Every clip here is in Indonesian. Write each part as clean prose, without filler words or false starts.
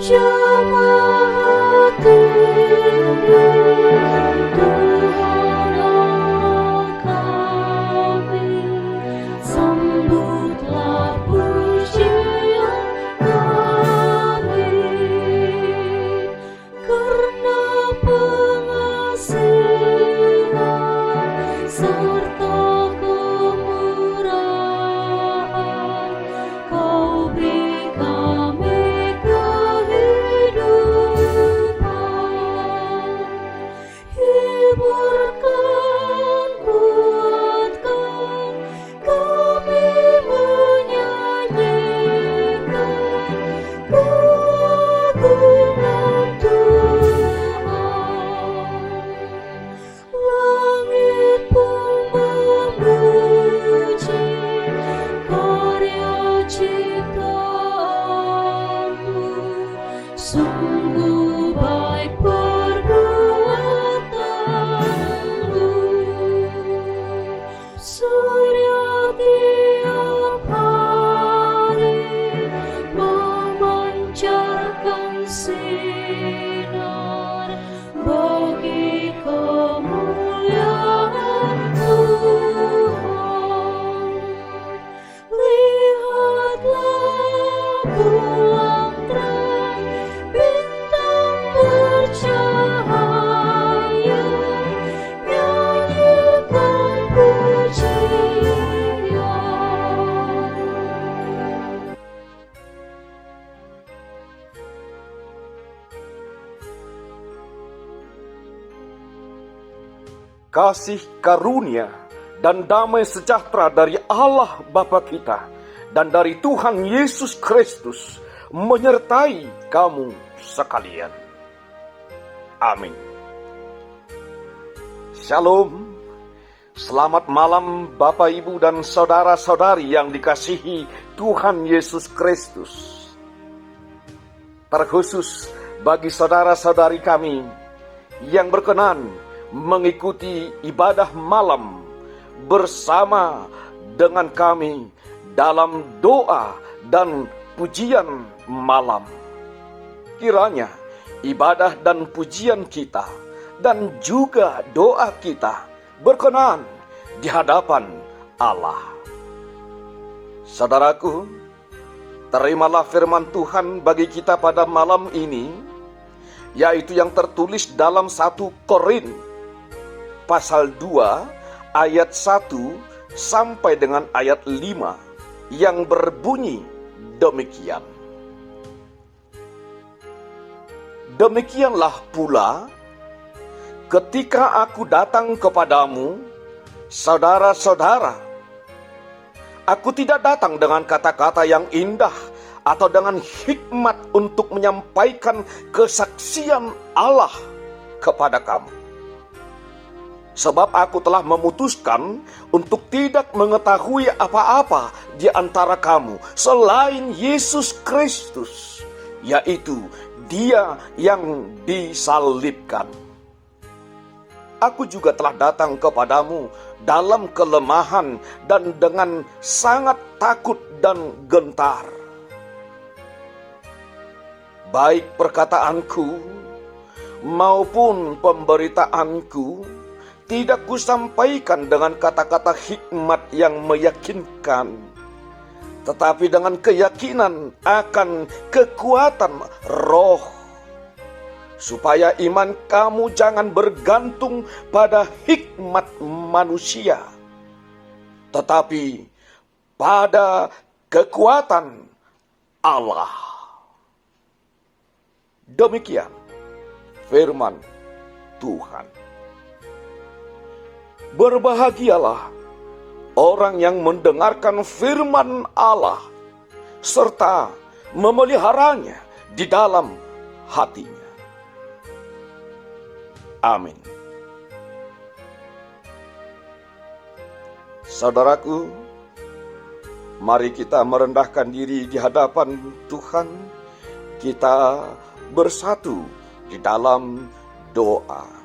Jemaah Tuhan, Tuhan Allah kami, sambutlah pujian kami, karena pengasihan serta kemurahan Kau beri kami kehidupan. Hiburkan, kuatkan kami menyanyikan keagungan Tuhan. Langit pun memuji karya ciptaanmu, sungguh baik perbuatanmu. Surya tiap hari memancarkan sinar bagi kemuliaan Tuhan. Lihatlah bulan terang, bintang bercahaya, nyanyikan pujian. Kasih karunia dan damai sejahtera dari Allah Bapa kita dan dari Tuhan Yesus Kristus menyertai kamu sekalian. Amin. Shalom. Selamat malam Bapak, Ibu, dan saudara-saudari yang dikasihi Tuhan Yesus Kristus. Terkhusus bagi saudara-saudari kami yang berkenan mengikuti ibadah malam bersama dengan kami dalam doa dan pujian malam. Kiranya ibadah dan pujian kita dan juga doa kita berkenan di hadapan Allah. Saudaraku, terimalah firman Tuhan bagi kita pada malam ini, yaitu yang tertulis dalam 1 Korintus pasal 2 ayat 1 sampai dengan ayat 5 yang berbunyi demikian. Demikianlah pula ketika aku datang kepadamu, saudara-saudara, aku tidak datang dengan kata-kata yang indah atau dengan hikmat untuk menyampaikan kesaksian Allah kepada kamu. Sebab aku telah memutuskan untuk tidak mengetahui apa-apa di antara kamu selain Yesus Kristus, yaitu Dia yang disalibkan. Aku juga telah datang kepadamu dalam kelemahan dan dengan sangat takut dan gentar. Baik perkataanku maupun pemberitaanku tidak kusampaikan dengan kata-kata hikmat yang meyakinkan, tetapi dengan keyakinan akan kekuatan roh, supaya iman kamu jangan bergantung pada hikmat manusia, tetapi pada kekuatan Allah. Demikian firman Tuhan. Berbahagialah orang yang mendengarkan firman Allah serta memeliharanya di dalam hatinya. Amin. Saudaraku, mari kita merendahkan diri di hadapan Tuhan. Kita bersatu di dalam doa.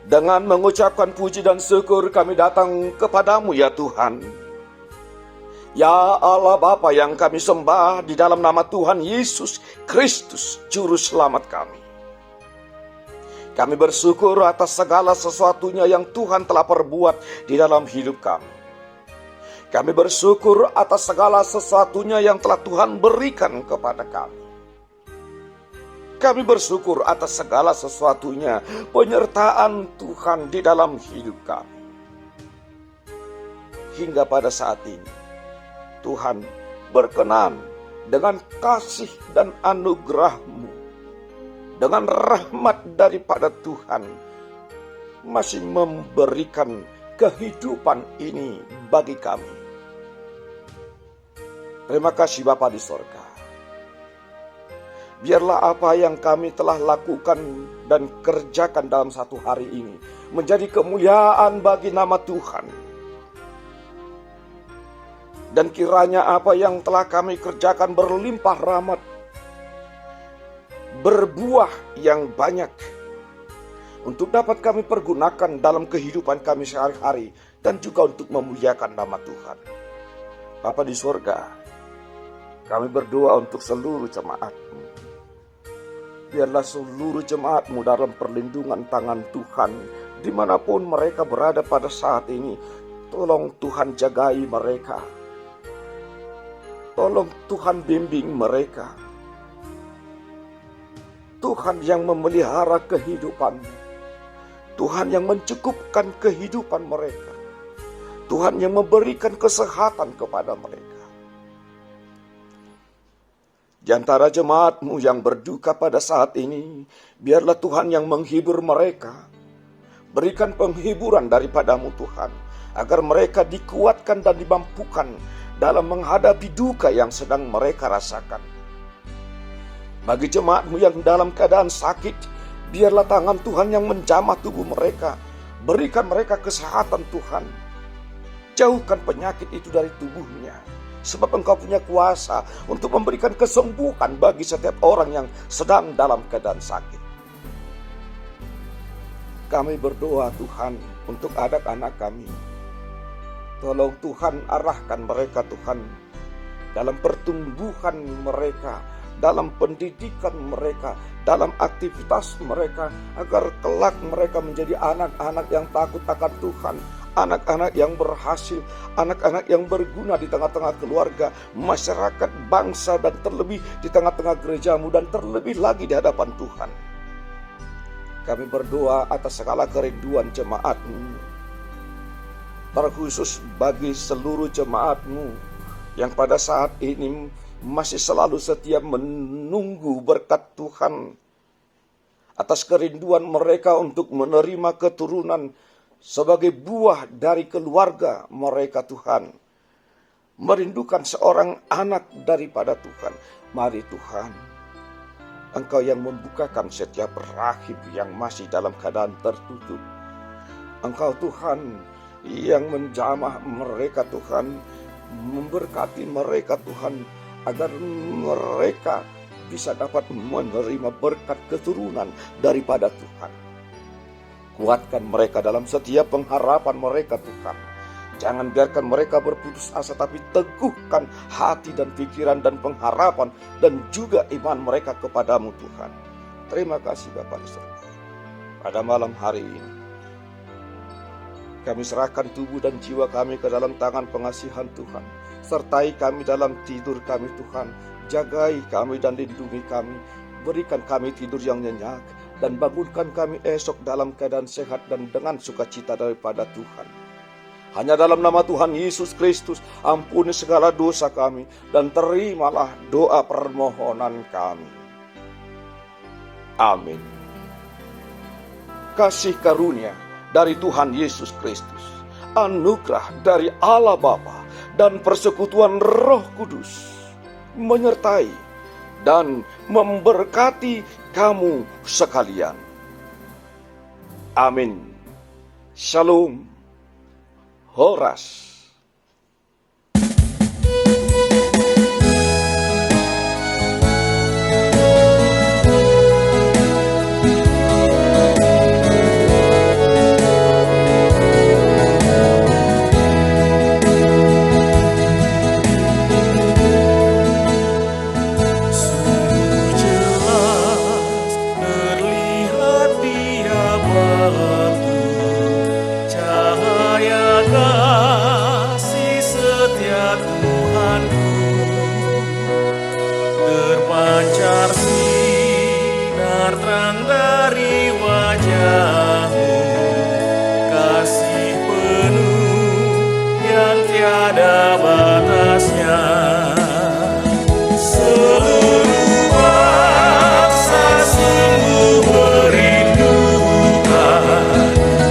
Dengan mengucapkan puji dan syukur kami datang kepadamu ya Tuhan, Ya Allah Bapa yang kami sembah, di dalam nama Tuhan Yesus Kristus, Juru Selamat kami. Kami bersyukur atas segala sesuatunya yang Tuhan telah perbuat di dalam hidup kami. Kami bersyukur atas segala sesuatunya yang telah Tuhan berikan kepada kami. Kami bersyukur atas segala sesuatunya penyertaan Tuhan di dalam hidup kami. Hingga pada saat ini, Tuhan berkenan dengan kasih dan anugerah-Mu, dengan rahmat daripada Tuhan, masih memberikan kehidupan ini bagi kami. Terima kasih Bapa di sorga. Biarlah apa yang kami telah lakukan dan kerjakan dalam satu hari ini menjadi kemuliaan bagi nama Tuhan. Dan kiranya apa yang telah kami kerjakan berlimpah rahmat, berbuah yang banyak, untuk dapat kami pergunakan dalam kehidupan kami sehari-hari, dan juga untuk memuliakan nama Tuhan. Bapa di surga, kami berdoa untuk seluruh jemaat-Mu. Biarlah seluruh jemaat-Mu dalam perlindungan tangan Tuhan, dimanapun mereka berada pada saat ini. Tolong Tuhan jagai mereka. Tolong Tuhan bimbing mereka. Tuhan yang memelihara kehidupan. Tuhan yang mencukupkan kehidupan mereka. Tuhan yang memberikan kesehatan kepada mereka. Di antara jemaat-Mu yang berduka pada saat ini, biarlah Tuhan yang menghibur mereka. Berikan penghiburan daripada-Mu Tuhan, agar mereka dikuatkan dan dimampukan dalam menghadapi duka yang sedang mereka rasakan. Bagi jemaat-Mu yang dalam keadaan sakit, biarlah tangan Tuhan yang menjamah tubuh mereka. Berikan mereka kesehatan Tuhan. Jauhkan penyakit itu dari tubuhnya. Sebab Engkau punya kuasa untuk memberikan kesembuhan bagi setiap orang yang sedang dalam keadaan sakit. Kami berdoa Tuhan untuk anak-anak kami. Tolong Tuhan arahkan mereka Tuhan dalam pertumbuhan mereka, dalam pendidikan mereka, dalam aktivitas mereka, agar kelak mereka menjadi anak-anak yang takut akan Tuhan, anak-anak yang berhasil, anak-anak yang berguna di tengah-tengah keluarga, masyarakat, bangsa, dan terlebih di tengah-tengah gereja-Mu, dan terlebih lagi di hadapan Tuhan. Kami berdoa atas segala kerinduan jemaat-Mu, terkhusus bagi seluruh jemaat-Mu yang pada saat ini masih selalu setia menunggu berkat Tuhan, atas kerinduan mereka untuk menerima keturunan sebagai buah dari keluarga mereka Tuhan. Merindukan seorang anak daripada Tuhan. Mari Tuhan, Engkau yang membukakan setiap rahim yang masih dalam keadaan tertutup. Engkau Tuhan yang menjamah mereka Tuhan, memberkati mereka Tuhan, agar mereka bisa dapat menerima berkat keturunan daripada Tuhan. Kuatkan mereka dalam setiap pengharapan mereka Tuhan. Jangan biarkan mereka berputus asa, tapi teguhkan hati dan pikiran dan pengharapan dan juga iman mereka kepadamu Tuhan. Terima kasih Bapa di surga. Pada malam hari ini, kami serahkan tubuh dan jiwa kami ke dalam tangan pengasihan Tuhan. Sertai kami dalam tidur kami Tuhan. Jagai kami dan lindungi kami. Berikan kami tidur yang nyenyak. Dan bangunkan kami esok dalam keadaan sehat dan dengan sukacita daripada Tuhan. Hanya dalam nama Tuhan Yesus Kristus, ampuni segala dosa kami. Dan terimalah doa permohonan kami. Amin. Kasih karunia dari Tuhan Yesus Kristus, anugerah dari Allah Bapa, dan persekutuan Roh Kudus menyertai dan memberkati kamu sekalian. Amin. Shalom. Horas. sinar terang dari wajahmu, kasih penuh yang tiada batasnya. Seluruh bangsa sungguh merindukan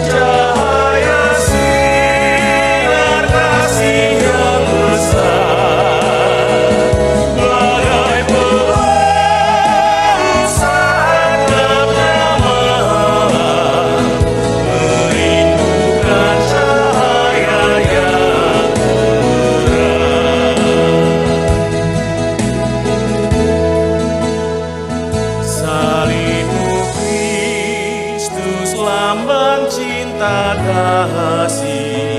cahaya sinar kasih yang besar, bagai pelangi saat gelapnya malam, merindukan cahaya yang salibmu Kristus lambang cinta kasih.